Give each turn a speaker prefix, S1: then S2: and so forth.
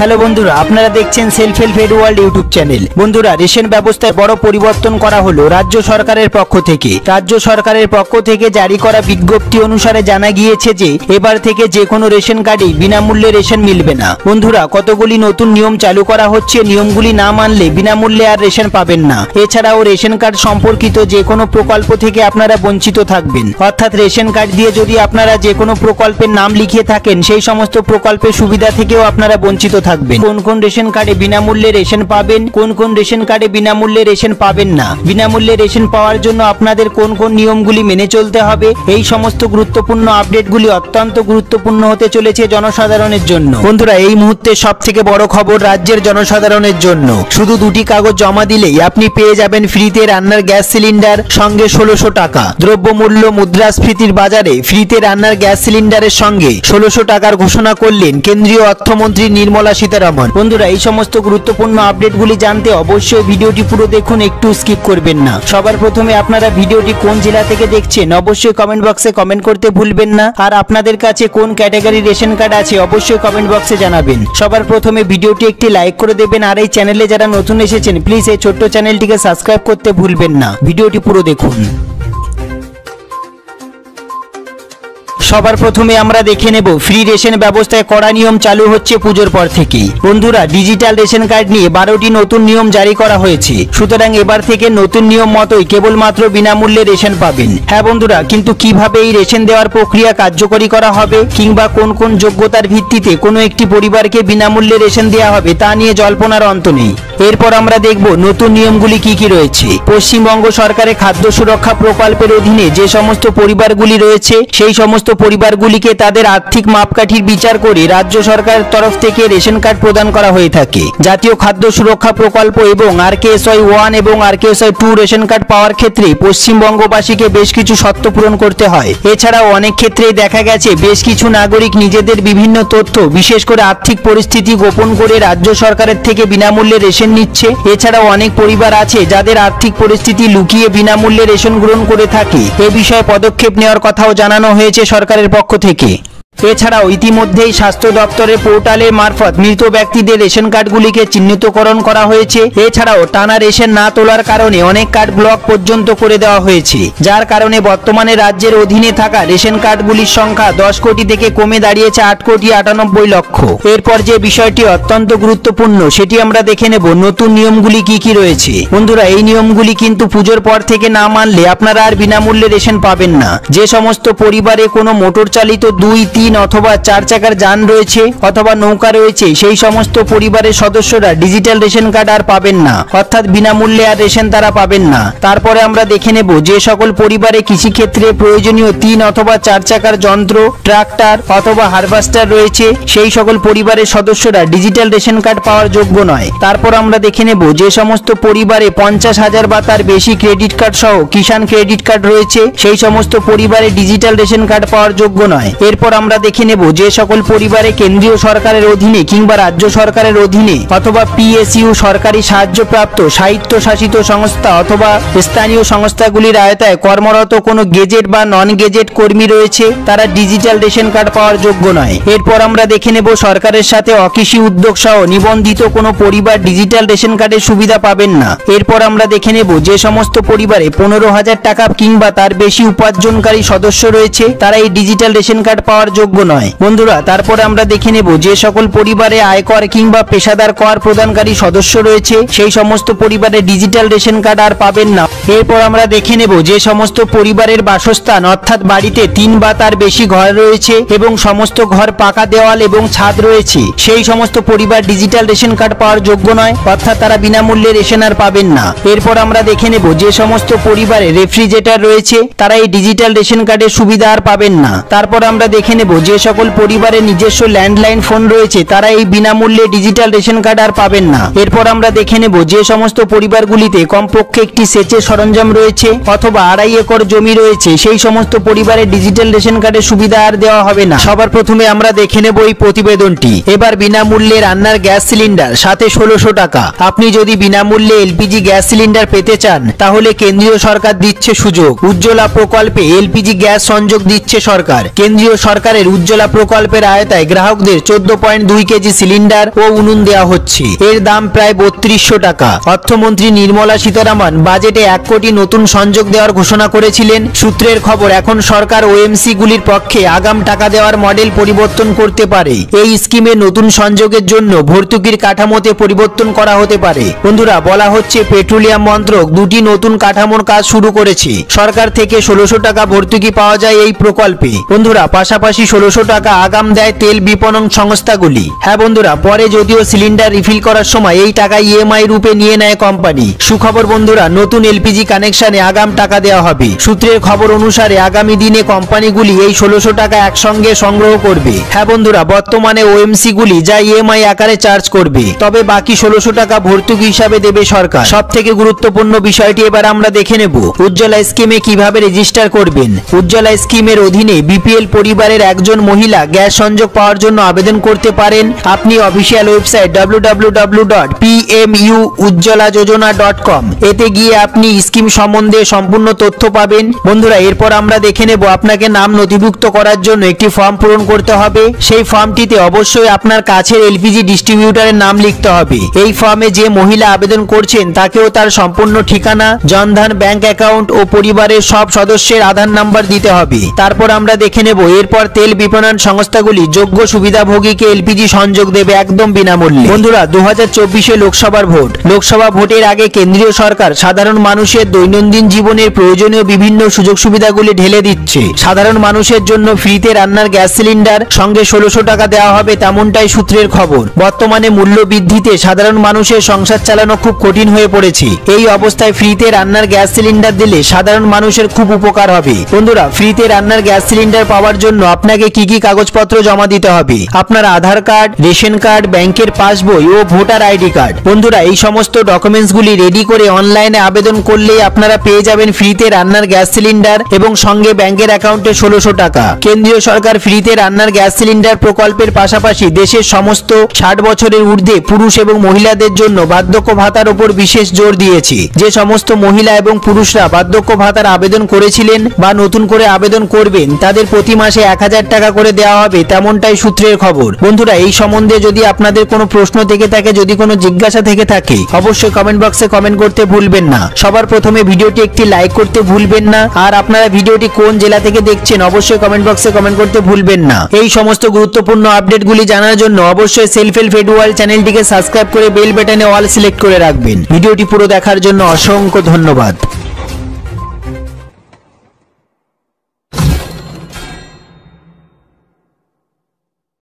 S1: Hello বন্ধুরা, আপনারা দেখছেন self help aid world YouTube channel. বন্ধুরা, রেশন ব্যবস্থায় বড় পরিবর্তন করা হলো রাজ্য সরকারের পক্ষ থেকে। রাজ্য সরকারের পক্ষ থেকে জারি করা বিজ্ঞপ্তি অনুসারে জানা গিয়েছে যে এবার থেকে যে কোনো রেশন কার্ডেই বিনামূল্যে রেশন মিলবে না। বন্ধুরা, কতগুলি নতুন নিয়ম চালু করা হচ্ছে। নিয়মগুলি না মানলে বিনামূল্যে আর রেশন পাবেন না। এছাড়াও রেশন কার্ড সম্পর্কিত যে কোনো প্রকল্প থেকে আপনারা বঞ্চিত থাকবেন। অর্থাৎ রেশন কার্ড দিয়ে যদি আপনারা যে কোনো প্রকল্পের নাম লিখিয়ে থাকেন, সেই সমস্ত প্রকল্পের সুবিধা থেকেও আপনারা বঞ্চিত থাকবেন। কোন কোন রেশন কার্ডে বিনামূল্যে রেশন পাবেন, কোন কোন রেশন কার্ডে বিনামূল্যে রেশন পাবেন না, বিনামূল্যে রেশন পাওয়ার জন্য আপনাদের কোন কোন নিয়মগুলি মেনে চলতে হবে, এই সমস্ত গুরুত্বপূর্ণ আপডেটগুলি অত্যন্ত গুরুত্বপূর্ণ হতে চলেছে জনসাধারণের জন্য। বন্ধুরা, এই মুহূর্তে সবথেকে বড় খবর রাজ্যের জনসাধারণের জন্য। শুধু দুটি কাগজ জমা দিলেই আপনি পেয়ে যাবেন ফ্রিতে রান্নার গ্যাস সিলিন্ডার, সঙ্গে 1600 টাকা। দ্রব্যমূল্য মুদ্রাস্ফীতির বাজারে ফ্রিতে রান্নার গ্যাস সিলিন্ডারের সঙ্গে 1600 টাকার ঘোষণা করলেন কেন্দ্রীয় অর্থমন্ত্রী নির্মলা সীতারামন। বন্ধুরা, এই সমস্ত গুরুত্বপূর্ণ আপডেটগুলি জানতে অবশ্যই ভিডিওটি পুরো দেখুন, একটু স্কিপ করবেন না। সবার প্রথমে আপনারা ভিডিওটি কোন জেলা থেকে দেখছেন অবশ্যই কমেন্ট বক্সে কমেন্ট করতে ভুলবেন না। আর আপনাদের কাছে কোন ক্যাটাগরি রেশন কার্ড আছে অবশ্যই কমেন্ট বক্সে জানাবেন। সবার প্রথমে ভিডিওটি একটি লাইক করে দেবেন। আর এই চ্যানেলে যারা নতুন এসেছেন প্লিজ এই ছোট্ট চ্যানেলটিকে সাবস্ক্রাইব করতে ভুলবেন না। ভিডিওটি পুরো দেখুন। সবার প্রথমে আমরা দেখে নেব ফ্রি রেশন ব্যবস্থায় কড়া নিয়ম চালু হচ্ছে পুজোর পর থেকেই। বন্ধুরা, ডিজিটাল রেশন কার্ড নিয়ে 12টি নতুন নিয়ম জারি করা হয়েছে। সুতরাং এবার থেকে নতুন নিয়ম মতোই কেবলমাত্র বিনামূল্যে রেশন পাবেন। হ্যাঁ বন্ধুরা, কিন্তু কিভাবে এই রেশন দেওয়ার প্রক্রিয়া কার্যকরী করা হবে কিংবা কোন কোন যোগ্যতার ভিত্তিতে কোনো একটি পরিবারকে বিনামূল্যে রেশন দেওয়া হবে তা নিয়ে জল্পনার অন্ত নেই। এরপর আমরা দেখব নতুন নিয়মগুলি কি কি রয়েছে। পশ্চিমবঙ্গ সরকারের খাদ্য সুরক্ষা প্রকল্পের অধীনে যে সমস্ত পরিবারগুলি রয়েছে সেই সমস্ত পরিবারগুলিকে তাদের আর্থিক মাপকাঠির বিচার করে রাজ্য সরকারের তরফ থেকে রেশন কার্ড প্রদান করা হয়ে থাকে। জাতীয় খাদ্য সুরক্ষা প্রকল্প এবং RKSY 1 এবং RKSY 2 রেশন কার্ড পাওয়ার ক্ষেত্রে পশ্চিমবঙ্গবাসীকে বেশ কিছু শর্ত পূরণ করতে হয়। এছাড়াও অনেক ক্ষেত্রেই দেখা গেছে বেশ কিছু নাগরিক নিজেদের বিভিন্ন তথ্য, বিশেষ করে আর্থিক পরিস্থিতি গোপন করে রাজ্য সরকারের থেকে বিনামূল্যে রেশন নিচ্ছে। এছাড়াও অনেক পরিবার আছে যাদের আর্থিক পরিস্থিতি লুকিয়ে বিনামূল্যে রেশন গ্রহণ করে থাকে। এ বিষয়ে পদক্ষেপ নেওয়ার কথাও জানানো হয়েছে সরকারের পক্ষ থেকে। এছাড়াও ইতিমধ্যেই স্বাস্থ্য দপ্তরের পোর্টালের মারফত মৃত ব্যক্তিদের রেশন কার্ডগুলিকে চিহ্নিতকরণ করা হয়েছে। এছাড়াও টানা রেশন না তোলার কারণে অনেক কার্ড ব্লক পর্যন্ত করে দেওয়া হয়েছে, যার কারণে বর্তমানে রাজ্যের অধীনে থাকা রেশন কার্ডগুলির সংখ্যা 10 কোটি থেকে কমে দাঁড়িয়েছে 8,98,00,000। এরপর যে বিষয়টি অত্যন্ত গুরুত্বপূর্ণ সেটি আমরা দেখে নেব নতুন নিয়মগুলি কি কি রয়েছে। বন্ধুরা, এই নিয়মগুলি কিন্তু পুজোর পর থেকে না মানলে আপনারা আর বিনামূল্যে রেশন পাবেন না। যে সমস্ত পরিবারে কোনো মোটর চালিত 2, 3 অথবা 4 চাকার যান রয়েছে অথবা নৌকা রয়েছে, সেই সমস্ত পরিবারের সদস্যরা ডিজিটাল রেশন কার্ড আর পাবেন না, অর্থাৎ বিনামূল্যে আর রেশন তারা পাবেন না। তারপরে আমরা দেখে নেব যে সকল পরিবারে কৃষিক্ষেত্রে প্রয়োজনীয় 3 অথবা 4 চাকার যন্ত্র, ট্রাক্টর অথবা হারভেস্টার রয়েছে, সেই সকল পরিবারের সদস্যরা ডিজিটাল রেশন কার্ড পাওয়ার যোগ্য নয়। তারপর আমরা দেখে নেব যে সমস্ত পরিবারে 50,000 বা তার বেশি ক্রেডিট কার্ড সহ কিষাণ ক্রেডিট কার্ড রয়েছে, সেই সমস্ত পরিবারে ডিজিটাল রেশন কার্ড পাওয়ার যোগ্য নয়। এরপর আমরা দেখে নেব যে সকল পরিবারে কেন্দ্রীয় সরকারের অধীনে কিংবা রাজ্য সরকারের অধীনে অথবা PSU সরকারি সাহায্যপ্রাপ্ত স্বায়ত্তশাসিত সংস্থা অথবা স্থানীয় সংস্থাগুলির আওতায় কর্মরত কোনো গেজেট বা নন গেজেট কর্মী রয়েছে, তারা ডিজিটাল রেশন কার্ড পাওয়ার যোগ্য নয়। এরপর আমরা দেখে নেব সরকারের সাথে অকৃষি উদ্যোগ সহ নিবন্ধিত কোনো পরিবার ডিজিটাল রেশন কার্ডের সুবিধা পাবেন না। এরপর আমরা দেখে নেব যে সমস্ত পরিবারে 15,000 টাকা কিংবা তার বেশি উপার্জনকারী সদস্য রয়েছে, তারা এই ডিজিটাল রেশন কার্ড পাওয়ার যোগ্য নয়। বন্ধুরা, তারপরে আমরা দেখে নেব যে সকল পরিবারে আয়কর কিংবা পেশাদার কর প্রদানকারী সদস্য রয়েছে, সেই সমস্ত পরিবারে ডিজিটাল রেশন কার্ড আর পাবেন না। এরপর আমরা দেখে নেব যে সমস্ত পরিবারের বাসস্থান অর্থাৎ বাড়িতে 3 বা তার বেশি ঘর রয়েছে এবং সমস্ত ঘর পাকা দেওয়াল এবং ছাদ রয়েছে, সেই সমস্ত পরিবার ডিজিটাল রেশন কার্ড পাওয়ার যোগ্য নয়, অর্থাৎ তারা বিনামূল্যে রেশন আর পাবেন না। এরপর আমরা দেখে নেব যে সমস্ত পরিবারে রেফ্রিজারেটর রয়েছে, তারা এই ডিজিটাল রেশন কার্ডের সুবিধা আর পাবেন না। তারপর আমরা দেখে নেব যে সকল পরিবারের নিজস্ব ল্যান্ডলাইন ফোন রয়েছে, তারা এই বিনামূল্যে ডিজিটাল রেশন কার্ড আর পাবেন না। এরপর আমরা দেখে নেব যে সমস্ত পরিবারগুলিতে কমপক্ষে একটি সেচের সরঞ্জাম রয়েছে অথবা 2.5 একর জমি রয়েছে, সেই সমস্ত পরিবারের ডিজিটাল রেশন কার্ডের সুবিধা আর দেওয়া হবে না। সবার প্রথমে আমরা দেখে নেব এই প্রতিবেদনটি। এবার বিনামূল্যে রান্নার গ্যাস সিলিন্ডার, সাথে 1600 টাকা। আপনি যদি বিনামূল্যে LPG গ্যাস সিলিন্ডার পেতে চান তাহলে কেন্দ্রীয় সরকার দিচ্ছে সুযোগ। উজ্জ্বলা প্রকল্পে LPG গ্যাস সংযোগ দিচ্ছে সরকার। কেন্দ্রীয় সরকারের সরকারের উজ্জ্বলা প্রকল্পের আওতায় গ্রাহকদের 14.2 কেজি সিলিন্ডার ও উনুন দেওয়া হচ্ছে। এর দাম প্রায় 3200 টাকা। অর্থমন্ত্রী নির্মলা সীতারামন বাজেটে 1 কোটি নতুন সংযোগ দেওয়ার ঘোষণা করেছিলেন। সূত্রের খবর, এখন সরকার ওএমসি গুলির পক্ষে আগাম টাকা দেওয়ার মডেল পরিবর্তন করতে পারে। এই স্কিমে নতুন সংযোগের জন্য ভর্তুকির কাঠামোতে পরিবর্তন করা হতে পারে। বন্ধুরা, বলা হচ্ছে পেট্রোলিয়াম মন্ত্রক দুটি নতুন কাঠামোর কাজ শুরু করেছে। সরকার থেকে 1600 টাকা ভর্তুকি পাওয়া যায় এই প্রকল্পে। বন্ধুরা, পাশাপাশি 1600 টাকা আগাম দেয় তেল বিপণন সংস্থাগুলি। হ্যাঁ বন্ধুরা, পরে যদিও সিলিন্ডার রিফিল করার সময় এই টাকা ইএমআই রূপে নিয়ে নেয় কোম্পানি। সুখবর বন্ধুরা, নতুন এলপিজি কানেকশনে আগাম টাকা দেওয়া হবে। সূত্রের খবর অনুসারে আগামী দিনে কোম্পানিগুলি এই 1600 টাকা একসঙ্গে সংগ্রহ করবে। হ্যাঁ বন্ধুরা, বর্তমানে ওএমসি গুলি যা ইএমআই আকারে চার্জ করবে, তবে বাকি 1600 টাকা ভর্তুকি হিসাবে দেবে সরকার। সব থেকে গুরুত্বপূর্ণ বিষয়টি এবার আমরা দেখে নেব, উজ্জ্বলা স্কিমে কিভাবে রেজিস্টার করবেন। উজ্জ্বলা স্কিমের অধীনে বিপিএল পরিবারের একজন মহিলা গ্যাস সংযোগ পাওয়ার জন্য আবেদন করতে পারেন। আপনি অফিসিয়াল ওয়েবসাইট www.pmujjolajojona.com এতে গিয়ে আপনি স্কিম সম্বন্ধে সম্পূর্ণ তথ্য পাবেন। বন্ধুরা, এরপর আমরা দেখে নেব আপনাকে নাম নথিভুক্ত করার জন্য একটি ফর্ম পূরণ করতে হবে। সেই ফর্মটিতে অবশ্যই আপনার কাছের এলপিজি ডিস্ট্রিবিউটরের নাম লিখতে হবে। এই ফর্মে যে মহিলা আবেদন করছেন তাকেও তার সম্পূর্ণ ঠিকানা, জনধন ব্যাংক অ্যাকাউন্ট ও পরিবারের সব সদস্যের আধার নাম্বার দিতে হবে। তারপর আমরা দেখে নেব এরপর তেল বিপণন সংস্থাগুলি যোগ্য সুবিধাভোগীকে এলপিজি সংযোগ দেবে একদম বিনামূল্যে। বন্ধুরা, 2024 লোকসভার ভোট। লোকসভা ভোটের আগে কেন্দ্রীয় সরকার সাধারণ মানুষের দৈনন্দিন জীবনের প্রয়োজনীয় বিভিন্ন সুযোগ সুবিধাগুলি ঢেলে দিচ্ছে। সাধারণ মানুষের জন্য ফ্রিতে রান্নার গ্যাস সিলিন্ডার সঙ্গে 1600 টাকা দেওয়া হবে, তেমনটাই সূত্রের খবর। বর্তমানে মূল্য বৃদ্ধিতে সাধারণ মানুষের সংসার চালানো খুব কঠিন হয়ে পড়েছে। এই অবস্থায় ফ্রিতে রান্নার গ্যাস সিলিন্ডার দিলে সাধারণ মানুষের খুব উপকার হবে। বন্ধুরা, ফ্রিতে রান্নার গ্যাস সিলিন্ডার পাওয়ার জন্য আপনাকে কি কি কাগজপত্র জমা দিতে হবে? আপনার আধার কার্ড, রেশন কার্ড, ব্যাংকের পাসবই ও ভোটার আইডি কার্ড। বন্ধুরা, এই সমস্ত ডকুমেন্টসগুলি রেডি করে অনলাইনে আবেদন করলেই আপনারা পেয়ে যাবেন ফ্রিতে রান্নার গ্যাস সিলিন্ডার এবং সঙ্গে ব্যাংকের অ্যাকাউন্টে 1600 টাকা। কেন্দ্রীয় সরকার ফ্রিতে রান্নার গ্যাস সিলিন্ডার প্রকল্পের পাশাপাশি দেশের সমস্ত 60 বছরের ঊর্ধ্বে পুরুষ এবং মহিলাদের জন্য বার্ধক্য ভাতার উপর বিশেষ জোর দিয়েছে। যে সমস্ত মহিলা এবং পুরুষরা বার্ধক্য ভাতার আবেদন করেছিলেন বা নতুন করে আবেদন করবেন, তাদের প্রতি মাসে 1000 টাকা করে দেওয়া হবে, তেমনটাই সূত্রের খবর। বন্ধুরা, এই সম্বন্ধে যদি আপনাদের কোনো প্রশ্ন থেকে থাকে, যদি কোনো জিজ্ঞাসা থেকে থাকে, অবশ্যই কমেন্ট বক্সে কমেন্ট করতে ভুলবেন না। সবার প্রথমে ভিডিওটি একটি লাইক করতে ভুলবেন না। আর আপনারা ভিডিওটি কোন জেলা থেকে দেখছেন অবশ্যই কমেন্ট বক্সে কমেন্ট করতে ভুলবেন না। এই সমস্ত গুরুত্বপূর্ণ আপডেটগুলি জানার জন্য অবশ্যই সেলফ হেল্প এডু ওয়ার্ল্ড চ্যানেলটিকে সাবস্ক্রাইব করে বেল বাটনে অল সিলেক্ট করে রাখবেন। ভিডিওটি পুরো দেখার জন্য অসংখ্য ধন্যবাদ।